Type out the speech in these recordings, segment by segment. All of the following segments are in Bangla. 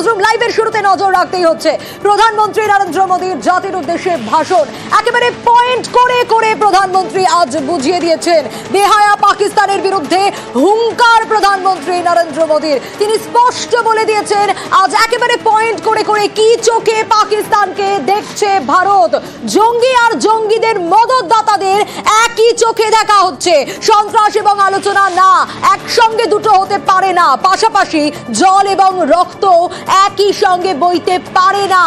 নিউজরুম লাইভের শুরুতে নজর রাখতেই হচ্ছে প্রধানমন্ত্রী নরেন্দ্র মোদীর জাতির উদ্দেশ্যে ভাষণ। একেবারে পয়েন্ট করে করে প্রধানমন্ত্রী আজ বুঝিয়ে দিয়েছেন বেহায়া পাকিস্তানের বিরুদ্ধে হুঙ্কার প্রধানমন্ত্রী নরেন্দ্র মোদীর। তিনি স্পষ্ট বলে দিয়েছেন আজ একেবারে পয়েন্ট করে করে কি চোখে পাকিস্তানকে দেখছে ভারত। জঙ্গি আর জঙ্গিদের মদতদাতাদের একই চোখে দেখা হচ্ছে। সন্ত্রাস এবং আলোচনা না, একসঙ্গে দুটো হতে পারে না। পাশাপাশি জল এবং রক্ত একই সঙ্গে বইতে পারে না।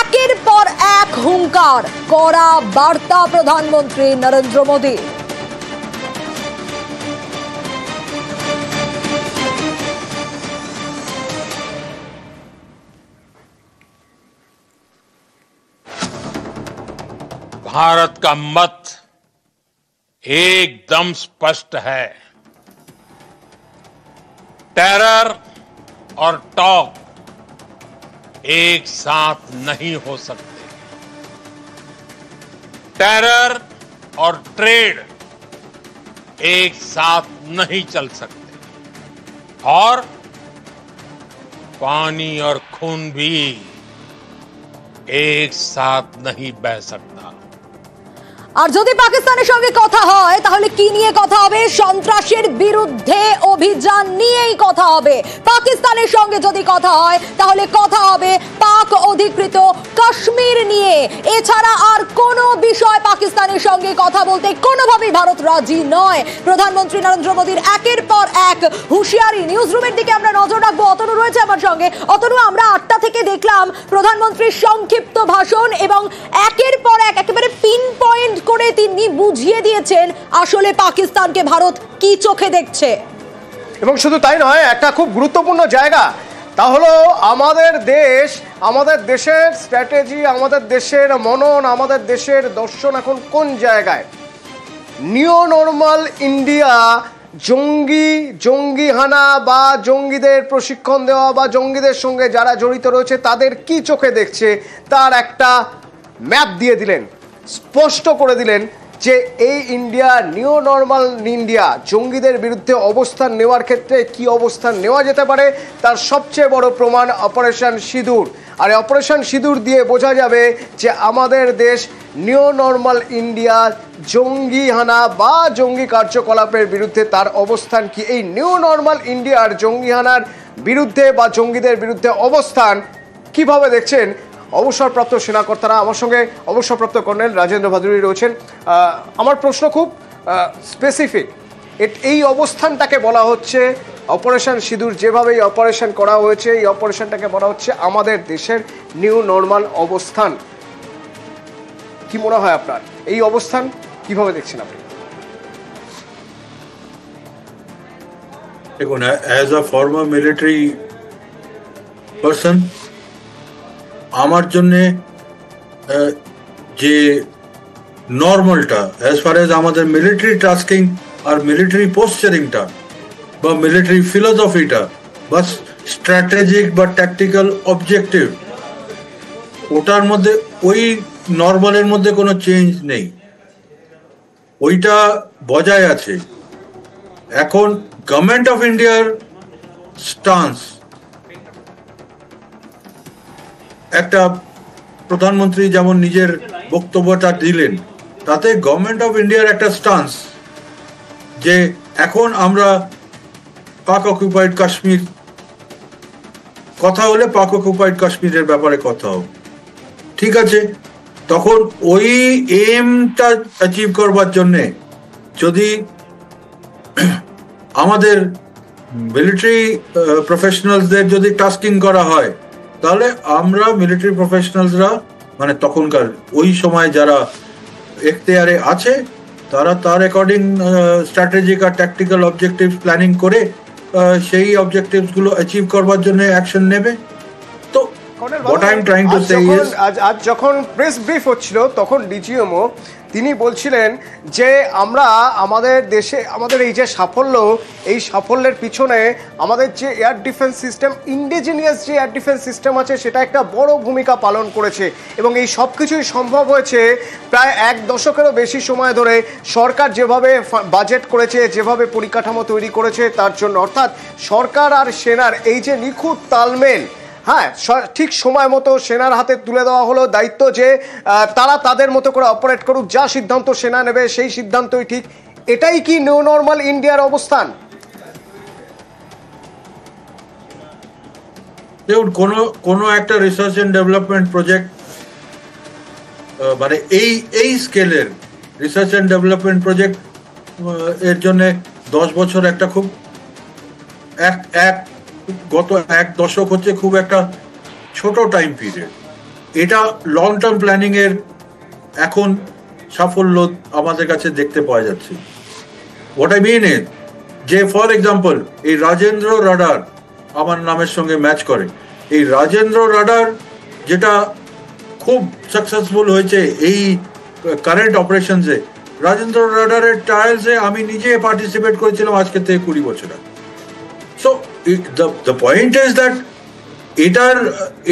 একের পর এক হুঙ্কার, কড়া বার্তা প্রধানমন্ত্রী নরেন্দ্র মোদী। भारत का मत एकदम स्पष्ट है। टेरर और टॉक एक साथ नहीं हो सकते। टेरर और ट्रेड एक साथ नहीं चल सकते और पानी और खून भी एक साथ नहीं बह सकता। আর যদি পাকিস্তানের সঙ্গে কথা হয় তাহলে কি নিয়ে কথা হবে? সন্ত্রাসের বিরুদ্ধে অভিযান নিয়েই কথা হবে। পাকিস্তানের সঙ্গে যদি কথা হয় তাহলে কথা হবে পাক অধিকৃত কাশ্মীর নিয়ে। এছাড়া আর কোনো বিষয় পাকিস্তানের সঙ্গে কথা বলতে কোনোভাবেই ভারত রাজি নয়। প্রধানমন্ত্রী নরেন্দ্র মোদীর একের পর এক হুঁশিয়ারি। নিউজরুমের দিকে আমরা নজর রাখবো। অতনু রয়েছে আমার সঙ্গে। অতনু, আমরা 8টা থেকে দেখলাম প্রধানমন্ত্রীর সংক্ষিপ্ত ভাষণ এবং একের পর এক একেবারে পিন পয়েন্ট করে তিনি বুঝিয়ে দিয়েছেন আসলে পাকিস্তানকে ভারত কি চোখে দেখছে। এবং শুধু তাই নয়, একটা খুব গুরুত্বপূর্ণ জায়গা, তা হলো আমাদের দেশ, আমাদের দেশের স্ট্র্যাটেজি, আমাদের দেশের মনন, আমাদের দেশের দর্শন এখন কোন জায়গায়। নিও নর্মাল ইন্ডিয়া জঙ্গিহানা বা জঙ্গিদের প্রশিক্ষণ দেওয়া বা জঙ্গিদের সঙ্গে যারা জড়িত রয়েছে তাদের কি চোখে দেখছে তার একটা ম্যাপ দিয়ে দিলেন, স্পষ্ট করে দিলেন যে এই ইন্ডিয়া, নিও নর্মাল ইন্ডিয়া, জঙ্গিদের বিরুদ্ধে অবস্থান নেওয়ার ক্ষেত্রে কি অবস্থান নেওয়া যেতে পারে তার সবচেয়ে বড় প্রমাণ অপারেশন সিঁদুর। আর অপারেশন সিঁদুর দিয়ে বোঝা যাবে যে আমাদের দেশ নিও নর্মাল ইন্ডিয়া জঙ্গিহানা বা জঙ্গি কার্যকলাপের বিরুদ্ধে তার অবস্থান কি। এই নিও নর্মাল ইন্ডিয়ার জঙ্গিহানার বিরুদ্ধে বা জঙ্গিদের বিরুদ্ধে অবস্থান কিভাবে দেখছেন অবসরপ্রাপ্ত সেনাকর্তারা? আমার সঙ্গে অবসরপ্রাপ্ত কর্নেল রাজেন্দ্র ভাদুরী রয়েছেন। আমার প্রশ্ন খুব স্পেসিফিক। এই অবস্থানটাকে বলা হচ্ছে অপারেশন সিঁদুর, যেভাবে এই অপারেশন করা হয়েছে এই অপারেশনটাকে বলা হচ্ছে আমাদের দেশের নিউ নর্মাল অবস্থান। কি মনে হয় আপনার, এই অবস্থান কিভাবে দেখছেন আপনি? দেখুন, as a former military person, আমার জন্যে যে নর্মালটা অ্যাজ ফার এজ আমাদের মিলিটারি টাস্কিং আর মিলিটারি পোস্টারিংটা বা মিলিটারি ফিলোসফিটা বা স্ট্র্যাটেজিক বা ট্যাকটিক্যাল অবজেক্টিভ, ওটার মধ্যে ওই নর্মালের মধ্যে কোনো চেঞ্জ নেই, ওইটা বজায় আছে। এখন গভর্নমেন্ট অফ ইন্ডিয়ার স্টান্স, একটা প্রধানমন্ত্রী যেমন নিজের বক্তব্যটা দিলেন, তাতে গভর্নমেন্ট অফ ইন্ডিয়ার একটা স্টান্স যে এখন আমরা পাক অকুপাইড কাশ্মীর, কথা হলে পাক অকুপাইড কাশ্মীরের ব্যাপারে কথা হোক, ঠিক আছে। তখন ওই এমটা অ্যাচিভ করবার জন্যে যদি আমাদের মিলিটারি প্রফেশনালসদের যদি টাস্কিং করা হয়, তাহলে আমরা মিলিটারি প্রফেশনালসরা, মানে তখনকার ওই সময় যারা এখতিয়ারে আছে, তারা তার অ্যাকর্ডিং স্ট্র্যাটেজিক আর ট্যাকটিক্যাল অবজেক্টিভস প্ল্যানিং করে সেই অবজেক্টিভসগুলো অ্যাচিভ করবার জন্য অ্যাকশন নেবে। তো what I am trying to say is, আজ যখন প্রেস ব্রিফ হচ্ছিল তখন ডিজিএমও তিনি বলছিলেন যে আমরা আমাদের দেশে আমাদের এই যে সাফল্য, এই সাফল্যের পিছনে আমাদের যে এয়ার ডিফেন্স সিস্টেম, ইন্ডিজিনিয়াস যে এয়ার ডিফেন্স সিস্টেম আছে, সেটা একটা বড় ভূমিকা পালন করেছে এবং এই সব কিছুই সম্ভব হয়েছে প্রায় 1 দশকেরও বেশি সময় ধরে সরকার যেভাবে বাজেট করেছে, যেভাবে পরিকাঠামো তৈরি করেছে তার জন্য। অর্থাৎ সরকার আর সেনার এই যে নিখুঁত তালমেল, হ্যাঁ, ঠিক সময় মতো সেনার হাতে তুলে দেওয়া হলো দায়িত্ব যে তারা তাদের মতো করে অপারেট করুক, যা সিদ্ধান্ত সেনা নেবে সেই সিদ্ধান্তই ঠিক। এটাই কি নিউ নর্মাল ইন্ডিয়ার অবস্থান? দেখুন, কোনো একটা রিসার্চ এন্ড ডেভেলপমেন্ট প্রজেক্ট মানে এই স্কেলের রিসার্চ এন্ড ডেভেলপমেন্ট প্রজেক্ট এর জন্য 10 বছর একটা খুব গত এক দশক হচ্ছে খুব একটা ছোট টাইম পিরিয়ড। এটা লং টার্ম প্ল্যানিং এর এখন সাফল্য আমাদের কাছে দেখতে পাওয়া যাচ্ছে। হোয়াট আই মিন ইজ যে ফর এক্সাম্পল এই রাজেন্দ্র রাডার আমার নামের সঙ্গে ম্যাচ করে। এই রাজেন্দ্র রাডার যেটা খুব সাকসেসফুল হয়েছে এই কারেন্ট অপারেশনসে, রাজেন্দ্র রাডারের ট্রায়ালসে আমি নিজে পার্টিসিপেট করেছিলাম আজকে থেকে 20 বছর আগে। So the point is that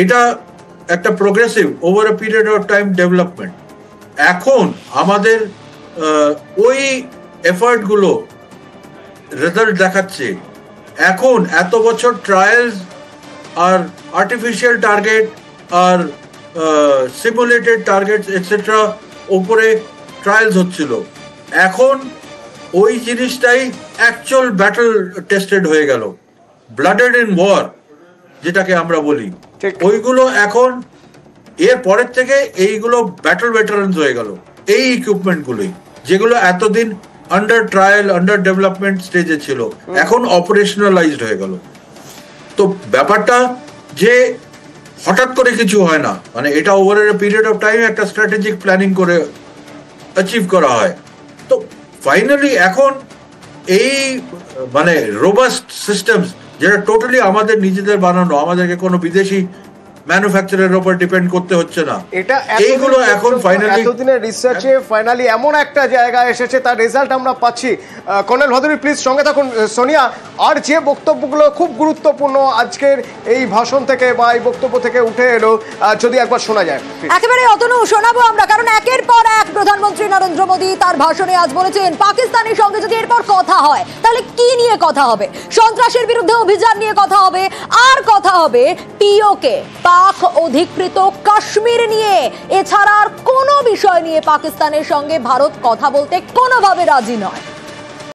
এটা একটা progressive over a period of time development. এখন আমাদের ওই এফার্ট গুলো রেজাল্ট দেখাচ্ছে। এখন এত বছর ট্রায়ালস আর আর্টিফিশিয়াল টার্গেট আর সিমুলেটেড টার্গেট এটসেট্রা উপরে ট্রায়ালস হচ্ছিল, এখন ওই জিনিসটাই অ্যাকচুয়াল ব্যাটল টেস্টেড হয়ে গেল। ব্লাডেড ইন ওয়ার যেটাকে আমরা বলি, ওইগুলো এখন এর পরের থেকে এইগুলো ব্যাটল ভেটারান্স হয়ে গেল। এই ইকুইপমেন্ট গুলোই যেগুলো এতদিন আন্ডার ট্রায়াল আন্ডার ডেভেলপমেন্ট স্টেজে ছিল, এখন অপারেশনালাইজড হয়ে গেল। তো ব্যাপারটা যে হঠাৎ করে কিছু হয় না, মানে এটা over a period of time একটা স্ট্র্যাটেজিক প্ল্যানিং করে অ্যাচিভ করা হয়। তো ফাইনালি এখন এই মানে রোবাস্ট সিস্টেমস যেটা টোটালি আমাদের নিজেদের বানানো, আমাদেরকে কোনো বিদেশি ম্যানুফ্যাকচারের উপর ডিপেন্ড করতে হচ্ছে না, এটা এইগুলো এখন ফাইনালি এতদিনের রিসার্চে ফাইনালি এমন একটা জায়গায় এসেছে, তার রেজাল্ট আমরা পাচ্ছি। কর্নেল ভাদুরী প্লিজ সঙ্গে থাকুন। সোনিয়া, আর যে বক্তব্যগুলো খুব গুরুত্বপূর্ণ আজকের এই ভাষণ থেকে বা এই বক্তব্য থেকে উঠে এলো, যদি একবার শোনা যায়। একেবারে অতনু শোনাবো আমরা, কারণ একের পর এক প্রধানমন্ত্রী নরেন্দ্র মোদী তার ভাষণে আজ বলেছেন পাকিস্তানের সঙ্গে যদি এরপর কথা হয় তাহলে কি নিয়ে কথা হবে? সন্ত্রাসের বিরুদ্ধে অভিযান নিয়ে কথা হবে, আর কথা হবে পিওকে পাক অধিকৃত কাশ্মীর নিয়ে। এছাড়া আর কোনো বিষয় নিয়ে পাকিস্তানের সঙ্গে ভারত কথা বলতে কোনোভাবে রাজি নয়।